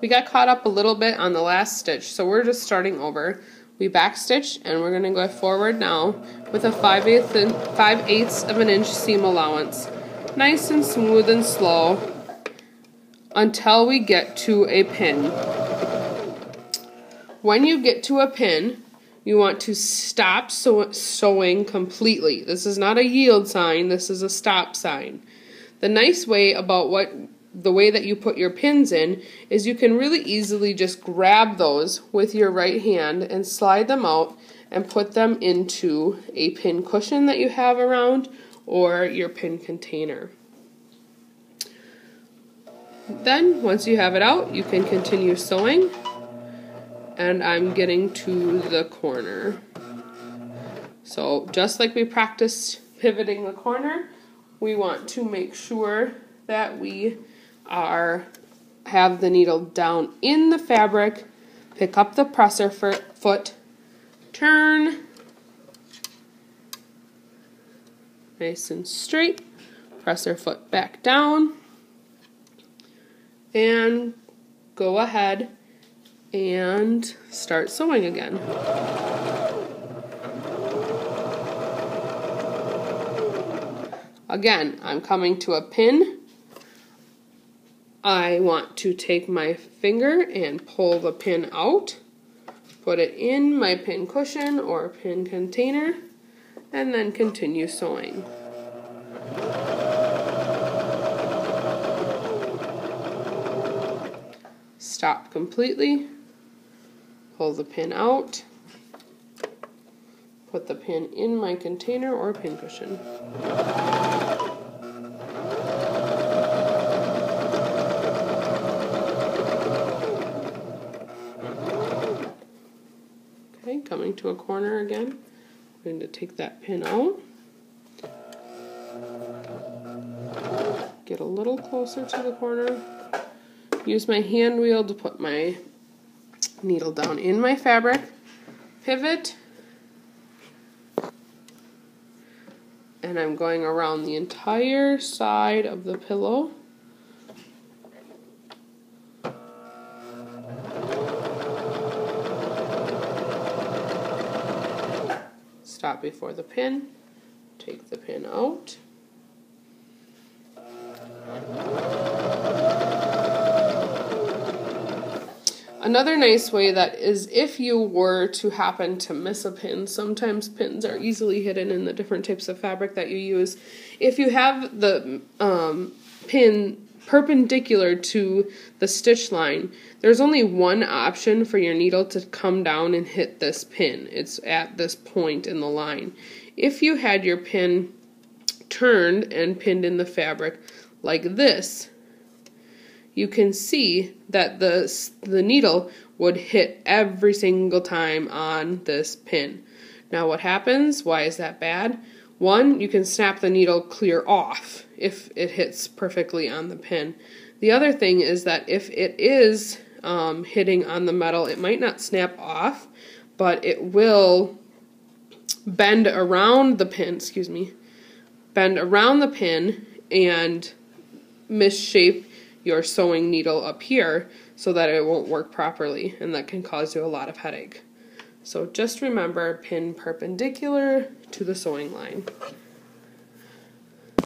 we got caught up a little bit on the last stitch, so we're just starting over. We back stitch, and we're going to go forward now with a 5/8 of an inch seam allowance. Nice and smooth and slow until we get to a pin. When you get to a pin, you want to stop sewing completely. This is not a yield sign, this is a stop sign. The nice way about the way that you put your pins in is you can really easily just grab those with your right hand and slide them out and put them into a pin cushion that you have around or your pin container. Then, once you have it out, you can continue sewing, and I'm getting to the corner. So, just like we practiced pivoting the corner, we want to make sure that we have the needle down in the fabric, pick up the presser foot, turn, nice and straight, presser foot back down, and go ahead and start sewing again. Again, I'm coming to a pin. I want to take my finger and pull the pin out, put it in my pin cushion or pin container, and then continue sewing. Stop completely, pull the pin out, put the pin in my container or pin cushion. Okay, coming to a corner again, I'm going to take that pin out, get a little closer to the corner, use my hand wheel to put my needle down in my fabric, pivot, and I'm going around the entire side of the pillow. Stop before the pin, take the pin out. Another nice way that is if you were to happen to miss a pin, sometimes pins are easily hidden in the different types of fabric that you use. If you have the pin perpendicular to the stitch line, there's only one option for your needle to come down and hit this pin. It's at this point in the line. If you had your pin turned and pinned in the fabric like this, you can see that the needle would hit every single time on this pin. Now what happens? Why is that bad? One, you can snap the needle clear off if it hits perfectly on the pin. The other thing is that if it is hitting on the metal, it might not snap off, but it will bend around the pin, bend around the pin and misshape your sewing needle up here so that it won't work properly, and that can cause you a lot of headache. So just remember, pin perpendicular to the sewing line.